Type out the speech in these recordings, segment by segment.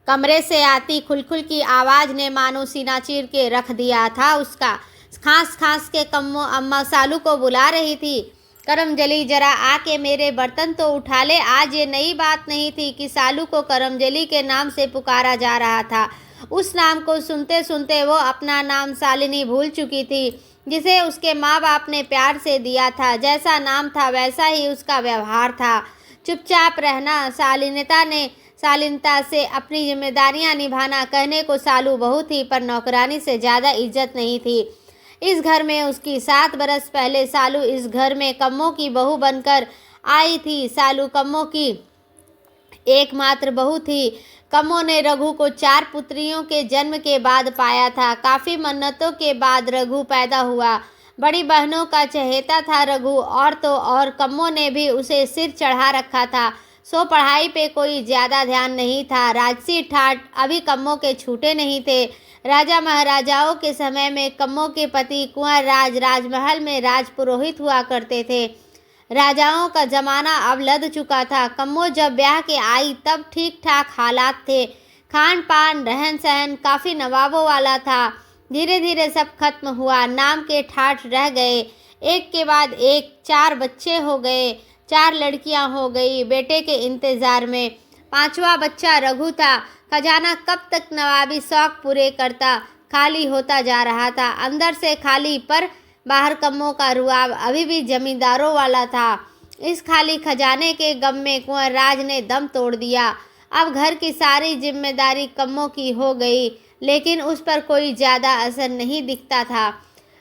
कमरे से आती खुलखुल की आवाज़ ने मानो सीना चीर के रख दिया था उसका। खांस खांस के कम्मो अम्मा सालू को बुला रही थी। करमजली जरा आके मेरे बर्तन तो उठा ले। आज ये नई बात नहीं थी कि सालू को करमजली के नाम से पुकारा जा रहा था। उस नाम को सुनते सुनते वो अपना नाम शालिनी भूल चुकी थी, जिसे उसके माँ बाप ने प्यार से दिया था। जैसा नाम था वैसा ही उसका व्यवहार था, चुपचाप रहना, शालीनता से अपनी जिम्मेदारियां निभाना। कहने को सालू बहू थी, पर नौकरानी से ज़्यादा इज्जत नहीं थी इस घर में उसकी। 7 बरस पहले सालू इस घर में कम्मो की बहू बनकर आई थी। सालू कम्मो की एकमात्र बहू थी। कम्मो ने रघु को 4 पुत्रियों के जन्म के बाद पाया था। काफ़ी मन्नतों के बाद रघु पैदा हुआ। बड़ी बहनों का चहेता था रघु, और तो और कम्मो ने भी उसे सिर चढ़ा रखा था, सो पढ़ाई पे कोई ज़्यादा ध्यान नहीं था। राजसी ठाट अभी कम्मो के छूटे नहीं थे। राजा महाराजाओं के समय में कम्मो के पति कुंवर राज राजमहल में राजपुरोहित हुआ करते थे। राजाओं का जमाना अब लद चुका था। कम्मो जब ब्याह के आई तब ठीक ठाक हालात थे। खान पान रहन सहन काफ़ी नवाबों वाला था। धीरे धीरे सब खत्म हुआ, नाम के ठाठ रह गए। एक के बाद एक 4 बच्चे हो गए, 4 लड़कियां हो गई बेटे के इंतज़ार में। 5वां बच्चा रघु था। खजाना कब तक नवाबी शौक पूरे करता, खाली होता जा रहा था। अंदर से खाली, पर बाहर कम्मों का रुआब अभी भी जमींदारों वाला था। इस खाली खजाने के गम में कुंवर राज ने दम तोड़ दिया। अब घर की सारी जिम्मेदारी कम्मों की हो गई, लेकिन उस पर कोई ज़्यादा असर नहीं दिखता था।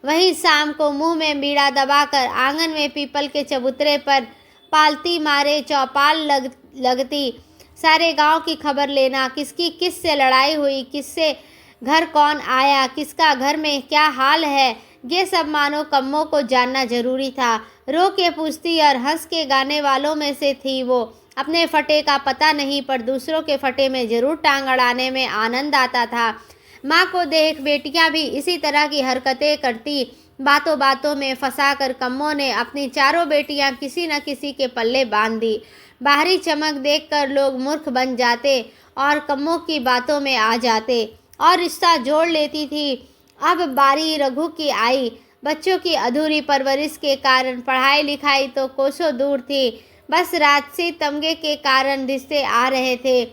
वहीं शाम को मुंह में बीड़ा दबाकर आंगन में पीपल के चबूतरे पर पालती मारे चौपाल लगती। सारे गांव की खबर लेना, किसकी किस से लड़ाई हुई, किससे घर कौन आया, किसका घर में क्या हाल है, ये सब मानो कम्मों को जानना जरूरी था। रो के पूछती और हंस के गाने वालों में से थी वो। अपने फटे का पता नहीं, पर दूसरों के फटे में जरूर टांग अड़ाने में आनंद आता था। माँ को देख बेटियां भी इसी तरह की हरकतें करती। बातों बातों में फंसाकर कम्मों ने अपनी 4 बेटियां किसी न किसी के पल्ले बांध दी। बाहरी चमक देखकर लोग मूर्ख बन जाते और कम्मों की बातों में आ जाते और रिश्ता जोड़ लेती थी। अब बारी रघु की आई। बच्चों की अधूरी परवरिश के कारण पढ़ाई लिखाई तो कोसों दूर थी। बस राजसी तमगे के कारण रिश्ते आ रहे थे,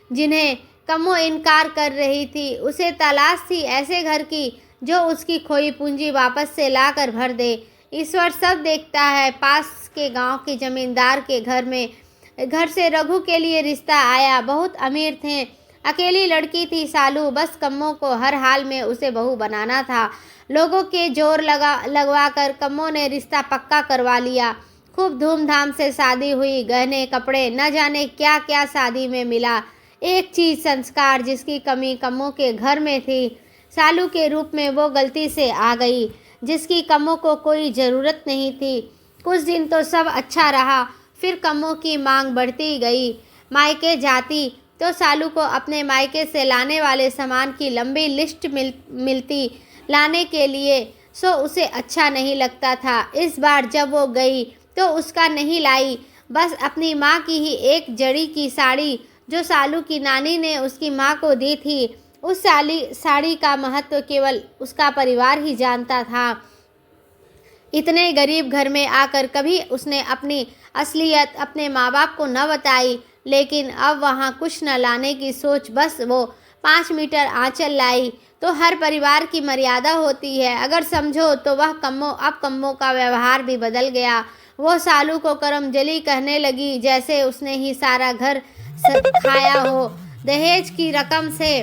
जिन्हें कम्मो इनकार कर रही थी। उसे तलाश थी ऐसे घर की जो उसकी खोई पूंजी वापस से लाकर भर दे। ईश्वर सब देखता है। पास के गांव के जमींदार के घर से रघु के लिए रिश्ता आया। बहुत अमीर थे, अकेली लड़की थी सालू। बस कम्मो को हर हाल में उसे बहू बनाना था। लोगों के जोर लगवा कर कम्मो ने रिश्ता पक्का करवा लिया। खूब धूमधाम से शादी हुई। गहने कपड़े, न जाने क्या क्या शादी में मिला। एक चीज़, संस्कार, जिसकी कमी कम्मो के घर में थी। सालू के रूप में वो गलती से आ गई, जिसकी कम्मो को कोई ज़रूरत नहीं थी। कुछ दिन तो सब अच्छा रहा, फिर कम्मो की मांग बढ़ती गई। मायके जाती तो सालू को अपने मायके से लाने वाले सामान की लंबी लिस्ट मिलती लाने के लिए, सो उसे अच्छा नहीं लगता था। इस बार जब वो गई तो उसका नहीं लाई, बस अपनी माँ की ही एक जड़ी की साड़ी जो सालू की नानी ने उसकी माँ को दी थी। उस साड़ी का महत्व केवल उसका परिवार ही जानता था। इतने गरीब घर में आकर कभी उसने अपनी असलियत अपने माँ बाप को न बताई, लेकिन अब वहाँ कुछ न लाने की सोच। बस वो 5 मीटर आंचल लाई तो हर परिवार की मर्यादा होती है, अगर समझो तो वह कम्मो। अब कम्मो का व्यवहार भी बदल गया। वो सालू को करमजली कहने लगी, जैसे उसने ही सारा घर खाया हो। दहेज की रकम से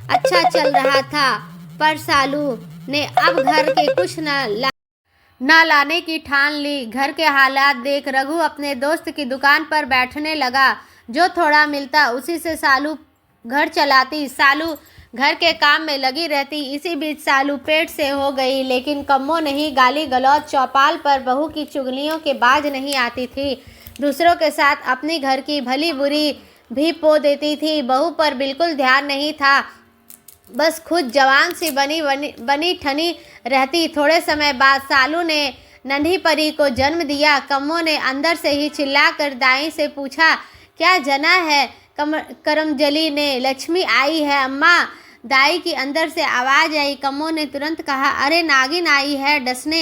अच्छा चल रहा था, पर सालू ने अब घर के कुछ न लाने की ठान ली। घर के हालात देख रघु अपने दोस्त की दुकान पर बैठने लगा। जो थोड़ा मिलता उसी से सालू घर चलाती। सालू घर के काम में लगी रहती। इसी बीच सालू पेट से हो गई, लेकिन कम्मो नहीं। गाली गलौज चौपाल पर बहू की चुगलियों के बाज नहीं आती थी। दूसरों के साथ अपनी घर की भली बुरी भी पो देती थी। बहू पर बिल्कुल ध्यान नहीं था, बस खुद जवान सी बनी ठनी रहती। थोड़े समय बाद सालू ने नन्ही परी को जन्म दिया। कम्मो ने अंदर से ही चिल्लाकर दाई से पूछा, क्या जना है? करमजली ने, लक्ष्मी आई है अम्मा। दाई की अंदर से आवाज आई। कम्मो ने तुरंत कहा, अरे नागिन आई है डसने।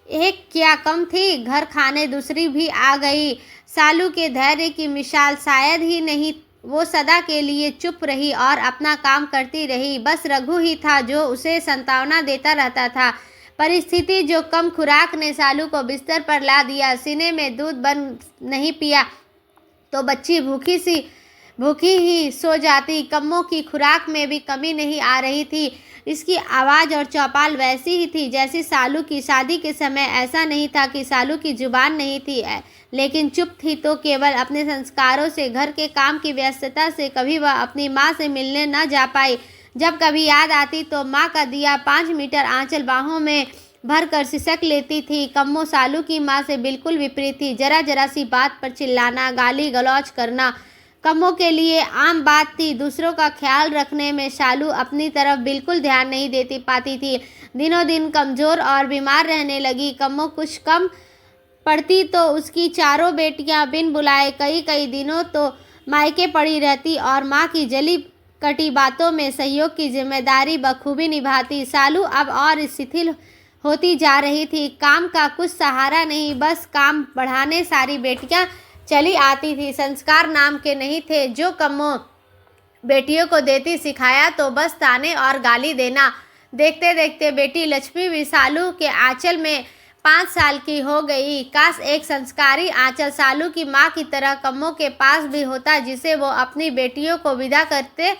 एक क्या कम थी, घर खाने दूसरी भी आ गई। सालू के धैर्य की मिसाल शायद ही नहीं। वो सदा के लिए चुप रही और अपना काम करती रही। बस रघु ही था जो उसे सांत्वना देता रहता था। परिस्थिति जो कम खुराक ने सालू को बिस्तर पर ला दिया। सीने में दूध बंद नहीं पिया तो बच्ची भूखी ही सो जाती। कम्मो की खुराक में भी कमी नहीं आ रही थी। इसकी आवाज़ और चौपाल वैसी ही थी जैसी सालू की। शादी के समय ऐसा नहीं था कि सालू की जुबान नहीं थी, लेकिन चुप थी तो केवल अपने संस्कारों से, घर के काम की व्यस्तता से। कभी वह अपनी माँ से मिलने न जा पाई। जब कभी याद आती तो माँ का दिया 5 मीटर आंचल बाहों में भर कर सिसक लेती थी। कम्मो सालू की माँ से बिल्कुल विपरीत थी। जरा जरा सी बात पर चिल्लाना, गाली गलौज करना कम्मो के लिए आम बात थी। दूसरों का ख्याल रखने में सालू अपनी तरफ बिल्कुल ध्यान नहीं देती पाती थी। दिनों दिन कमज़ोर और बीमार रहने लगी। कम्मो कुछ कम पड़ती तो उसकी चारों बेटियां बिन बुलाए कई दिनों तो मायके पड़ी रहती और माँ की जली कटी बातों में सहयोग की जिम्मेदारी बखूबी निभाती। सालू अब और शिथिल होती जा रही थी। काम का कुछ सहारा नहीं, बस काम बढ़ाने सारी बेटियां चली आती थी। संस्कार नाम के नहीं थे जो कम्मो बेटियों को देती। सिखाया तो बस ताने और गाली देना। देखते देखते बेटी लक्ष्मी भी सालू के आंचल में 5 साल की हो गई। काश एक संस्कारी आंचल सालू की माँ की तरह कम्मो के पास भी होता, जिसे वो अपनी बेटियों को विदा करते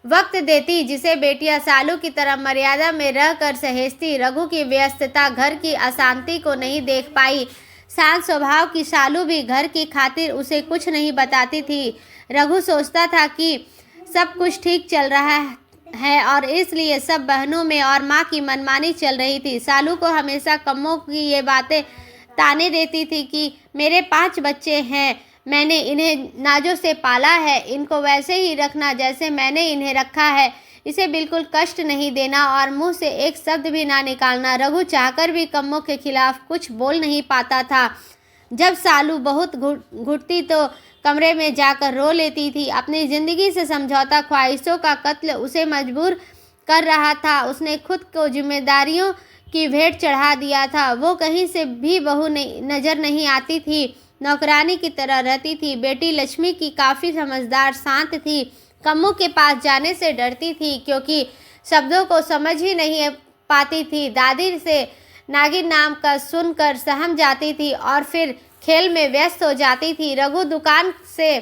वक्त देती, जिसे बेटियां सालू की तरह मर्यादा में रहकर सहेजती। रघु की व्यस्तता घर की अशांति को नहीं देख पाई। शांत स्वभाव की सालू भी घर की खातिर उसे कुछ नहीं बताती थी। रघु सोचता था कि सब कुछ ठीक चल रहा है और इसलिए सब बहनों में और माँ की मनमानी चल रही थी। सालू को हमेशा कम्मो की ये बातें ताने देती थी कि मेरे 5 बच्चे हैं, मैंने इन्हें नाजों से पाला है, इनको वैसे ही रखना जैसे मैंने इन्हें रखा है। इसे बिल्कुल कष्ट नहीं देना और मुंह से एक शब्द भी ना निकालना। रघु चाहकर भी कम्मो के खिलाफ कुछ बोल नहीं पाता था। जब सालू बहुत घुटती तो कमरे में जाकर रो लेती थी। अपनी ज़िंदगी से समझौता, ख्वाहिशों का कत्ल उसे मजबूर कर रहा था। उसने खुद को जिम्मेदारियों की भेंट चढ़ा दिया था। वो कहीं से भी बहू नज़र नहीं आती थी, नौकरानी की तरह रहती थी। बेटी लक्ष्मी की काफ़ी समझदार, शांत थी। कम्मो के पास जाने से डरती थी क्योंकि शब्दों को समझ ही नहीं पाती थी। दादी से नागिन नाम का सुनकर सहम जाती थी और फिर खेल में व्यस्त हो जाती थी। रघु दुकान से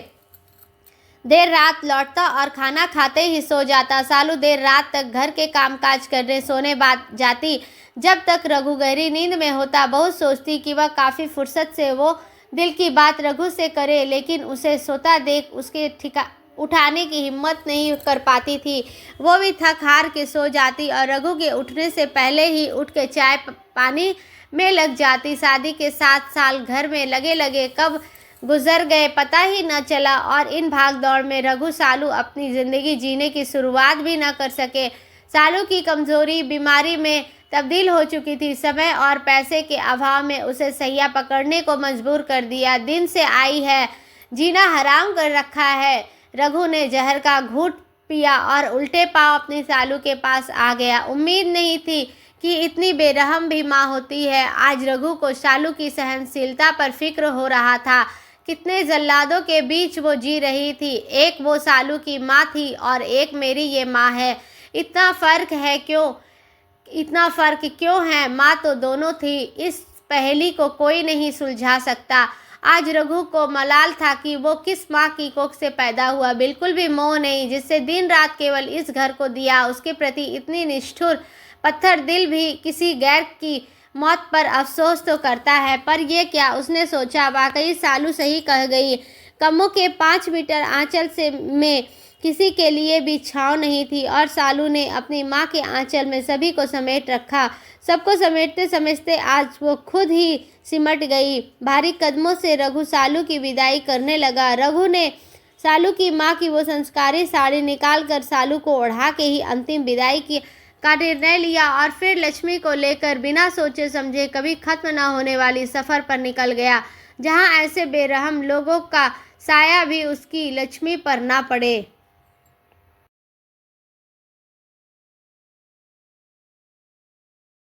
देर रात लौटता और खाना खाते ही सो जाता। सालू देर रात तक घर के कामकाज करने सोने बाद जाती। जब तक रघु गहरी नींद में होता बहुत सोचती कि वह काफ़ी फुर्सत से वो दिल की बात रघु से करे, लेकिन उसे सोता देख उसके उठाने की हिम्मत नहीं कर पाती थी। वो भी थक हार के सो जाती और रघु के उठने से पहले ही उठ के चाय पानी में लग जाती। शादी के 7 साल घर में लगे कब गुजर गए पता ही न चला और इन भाग दौड़ में रघु सालू अपनी ज़िंदगी जीने की शुरुआत भी न कर सके। सालू की कमज़ोरी बीमारी में तब्दील हो चुकी थी। समय और पैसे के अभाव में उसे सैया पकड़ने को मजबूर कर दिया। दिन से आई है, जीना हराम कर रखा है। रघु ने जहर का घूंट पिया और उल्टे पांव अपनी सालू के पास आ गया। उम्मीद नहीं थी कि इतनी बेरहम भी माँ होती है। आज रघु को सालू की सहनशीलता पर फिक्र हो रहा था। कितने जल्लादों के बीच वो जी रही थी। एक वो सालू की माँ थी और एक मेरी ये माँ है। इतना फ़र्क क्यों है? माँ तो दोनों थी। इस पहेली को कोई नहीं सुलझा सकता। आज रघु को मलाल था कि वो किस माँ की कोख से पैदा हुआ। बिल्कुल भी मोह नहीं, जिससे दिन रात केवल इस घर को दिया। उसके प्रति इतनी निष्ठुर पत्थर दिल भी किसी गैर की मौत पर अफसोस तो करता है। पर यह क्या, उसने सोचा, वाकई सालू सही कह गई। कम्मो के 5 मीटर आंचल से में किसी के लिए भी छांव नहीं थी और सालू ने अपनी माँ के आंचल में सभी को समेट रखा। सबको समेटते समझते आज वो खुद ही सिमट गई। भारी कदमों से रघु सालू की विदाई करने लगा। रघु ने सालू की माँ की वो संस्कारी साड़ी निकाल कर सालू को ओढ़ा के ही अंतिम विदाई का निर्णय लिया और फिर लक्ष्मी को लेकर बिना सोचे समझे कभी खत्म न होने वाली सफ़र पर निकल गया, जहाँ ऐसे बेरहम लोगों का साया भी उसकी लक्ष्मी पर ना पड़े।